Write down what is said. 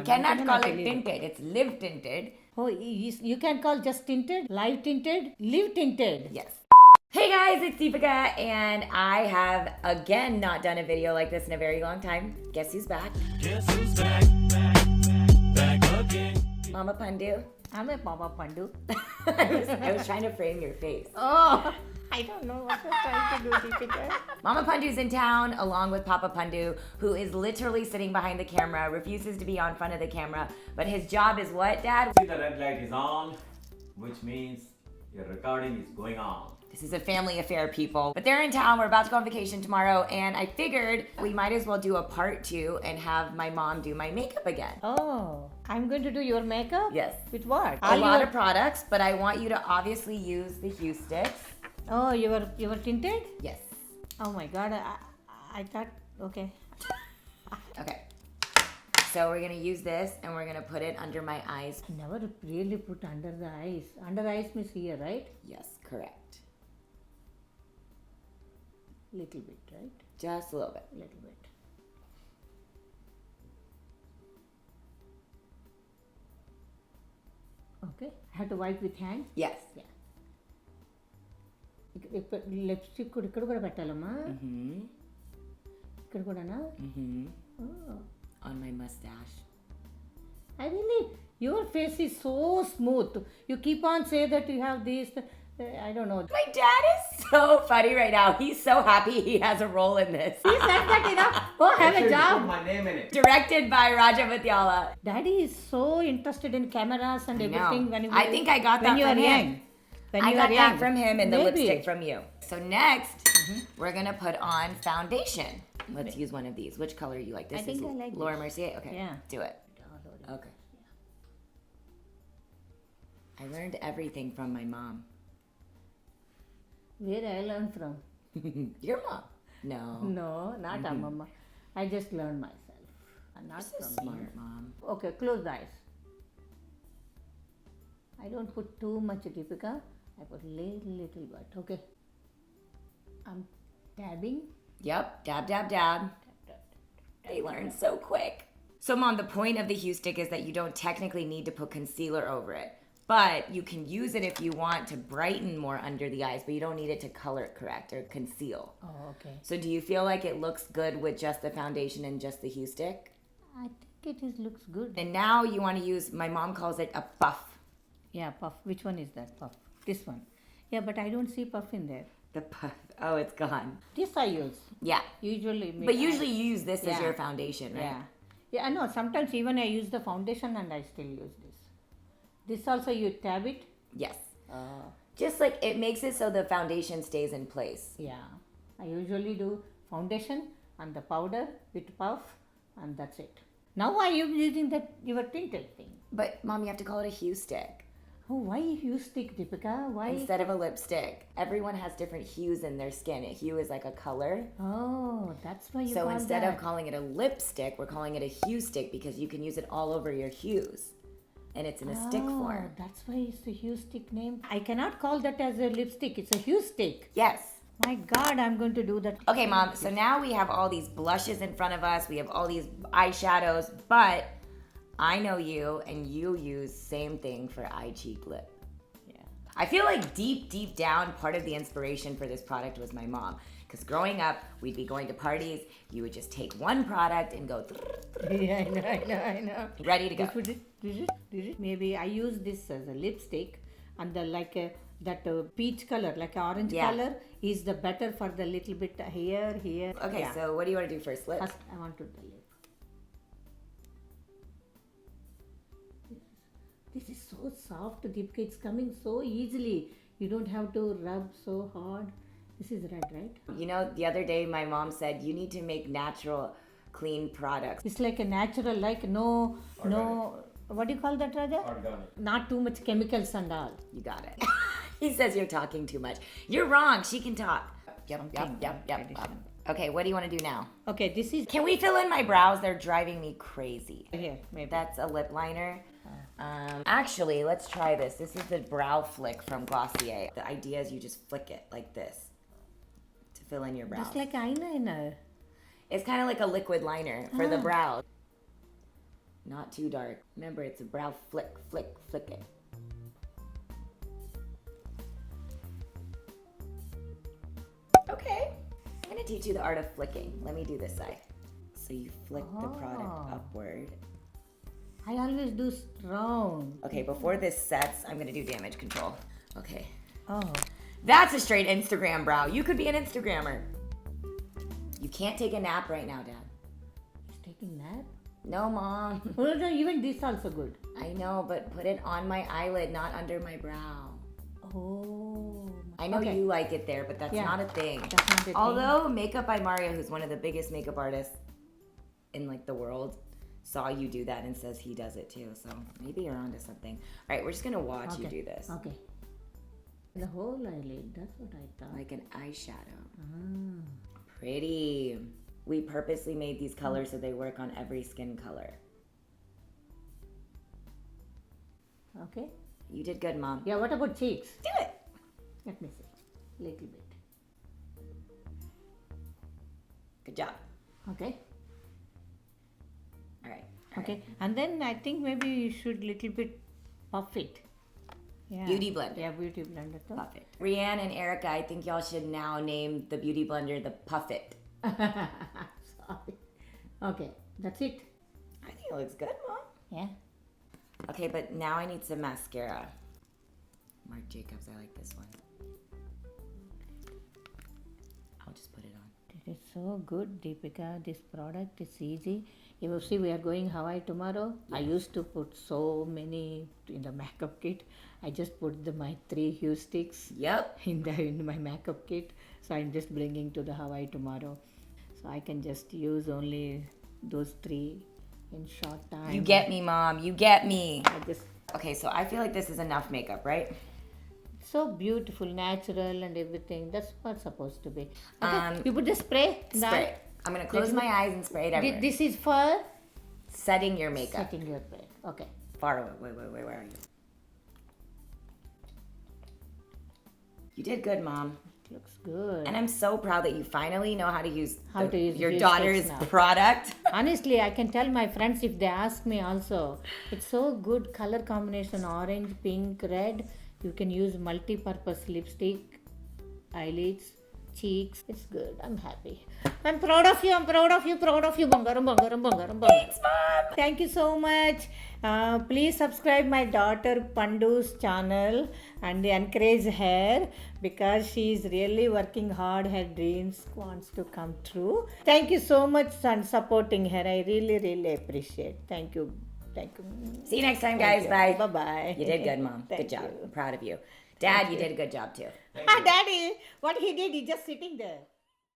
cannot call it tinted. It's live tinted. Oh, you can call just tinted, live tinted, live tinted. Yes. Hey guys, it's Deepica, and I have again not done a video like this in a very long time. Guess who's back? Guess who's back again? Mama Pandu. I'm a Mama Pandu. I was trying to frame your face. Oh, I don't know what I'm trying to do, Deepica. Mama Pandu's in town along with Papa Pandu, who is literally sitting behind the camera, refuses to be on front of the camera, but his job is what, Dad? See, the red light is on, which means your recording is going on. This is a family affair, people. But they're in town. We're about to go on vacation tomorrow, and I figured we might as well do a part 2 and have my mom do my makeup again. Oh, I'm going to do your makeup? Yes. With what? A lot of products, but I want you to obviously use the Huestick. Oh, you were tinted? Yes. Oh my God, I thought, okay. Okay. So we're gonna use this and we're gonna put it under my eyes. Never really put under the eyes. Under the eyes means here, right? Yes, correct. Little bit, right? Just a little bit. Little bit. Okay. I have to wipe with hand. Yes. Yeah. Lipstick ఇక్కడ కూడా పెట్టాలమ్మా ఇక్కడ కూడానా On my mustache. I really, your face is so smooth. You keep on saying that you have this, I don't know. My dad is so funny right now. He's so happy he has a role in this. He said that, oh, have a Put job. my name in it. Directed by Raja Mutyala. Daddy is so interested in cameras and everything. No. When you, I think I got that when you from are him. young. When I you got are that young. from him and the Maybe. lipstick from you. So next, we're gonna put on foundation. Let's use one of these. Which color you like? This I think is I like Laura this. Mercier. Okay, Yeah. do it. Okay. I learned everything from my mom. Where I learned from? Your mom? No. No, not our mama. I just learned myself. Not You're so from smart, Mom. Okay, close the eyes. I don't put too much, Deepica. I put little bit. Okay. I'm dabbing. Yep. Dab, dab, dab. They learn so quick. So, Mom, the point of the Huestick is that you don't technically need to put concealer over it. But you can use it if you want to brighten more under the eyes, but you don't need it to color it correct or conceal. Oh, okay. So do you feel like it looks good with just the foundation and just the Huestick? I think it looks good. And now you want to use, my mom calls it a puff. Yeah, puff. Which one is that puff? This one. Yeah, but I don't see puff in there. The puff. Oh, it's gone. This I use. Yeah. Usually. But usually you use this as Yeah. your foundation, right? Yeah. Yeah, I know. Sometimes even I use the foundation and I still use this. This also you tab it? Yes. Just like it makes it so the foundation stays in place. Yeah. I usually do foundation and the powder with puff and that's it. Now I am using that your tinted thing. But Mom, you have to call it a Huestick Oh, why you stick, Deepica? Why? instead of a lipstick. Everyone has different hues in their skin. A hue is like a color. Oh, that's why you So call instead that. of calling it a lipstick, we're calling it a Huestick because you can use it all over your hues. And it's in a stick form. That's why it's a hue stick name. I cannot call that as a lipstick. It's a hue stick. Yes. My God, I'm going to do that. Okay, Mom, so now we have all these blushes in front of us. We have all these eyeshadows, but I know you, and you use same thing for eye, cheek, lip. Yeah. I feel like deep down, part of the inspiration for this product was my mom. Because growing up, we'd be going to parties. You would just take one product and go, Yeah, I know. ready to go. Did it? Maybe I use this as a lipstick, and the that peach color, like orange Yeah. color, is the better for the little bit here. Okay, Yeah. so what do you want to do first? Lip? First, I want to do the lip. This is so soft, Deepika. It's coming so easily. You don't have to rub so hard. This is red, right? You know, the other day my mom said you need to make natural, clean products. It's like a natural, like no, what do you call that, Raja? Organic. Not too much chemicals and all. You got it. He says you're talking too much. You're wrong. She can talk. Yep. Okay, what do you want to do now? Okay, this is Can we fill in my brows? They're driving me crazy. here, maybe. That's a lip liner. Actually, let's try this. This is the brow flick from Glossier. The idea is you just flick it like this to fill in your brows. Just like eyeliner. It's kind of like a liquid liner for the brows. Not too dark. Remember, it's a brow flicking. Okay. I'm gonna teach you the art of flicking. Let me do this side. So you flick the product upward. I always do round. Okay, before this sets, I'm gonna do damage control. Okay. Oh. That's a straight Instagram brow. You could be an Instagrammer. You can't take a nap right now, Dad. He's taking nap? No, Mom. Oh, no, even this also good. I know, but put it on my eyelid, not under my brow. Oh. I know you like it there, but that's not a thing. That's not a thing. Although Makeup by Mario, who's one of the biggest makeup artists in like the world, saw you do that and says he does it too. So maybe you're onto something. All right, we're just gonna watch you do this. Okay. The whole eyelid, that's what I thought. Like an eyeshadow. Pretty. We purposely made these colors so they work on every skin color. Okay. You did good, Mom. Yeah, what about cheeks? Do it. Let me see. Little bit. Good job. Okay. All right. Okay. And then I think maybe you should little bit puff it. Yeah. Beauty blender. Yeah, beauty blender. Too. Puff it. Rianne and Erica, I think y'all should now name the beauty blender the Puff It. Sorry. Okay, that's it. I think it looks good, Mom. Yeah. Okay, but now I need some mascara. Marc Jacobs, I like this one. I'll just put it on. It is so good, Deepika. This product is easy. You will see we are going Hawaii tomorrow. I used to put so many in the makeup kit. I just put my 3 hue sticks Yep. in my makeup kit. So I'm just bringing to the Hawaii tomorrow. So I can just use only those 3 in short time. You get me, Mom. You get me. I just Okay, so I feel like this is enough makeup, right? so beautiful, natural, and everything. That's what's supposed to be. Okay, you put the spray. in the Spray. eye. I'm gonna close my eyes and spray it everywhere. This is for Setting your makeup. setting your brain. Okay. Far away. Wait, where are you? You did good, Mom. Looks good. And I'm so proud that you finally know how to use, your Hues daughter's sticks now. product. Honestly, I can tell my friends if they ask me also. It's so good color combination, orange, pink, red. You can use multi-purpose lipstick, eyelids, cheeks. It's good. I'm happy. I'm proud of you. Bangaram. Thanks, Mom. Thank you so much. Please subscribe my daughter Pandu's channel and encourage her because she is really working hard. Her dreams wants to come true. Thank you so much for supporting her. I really appreciate. Thank you. See you next time, guys. Bye. Bye. You did good, Mom. Good Thank job. you. I'm proud of you. Dad, you did a good job too. Daddy, what he did, he just sitting there.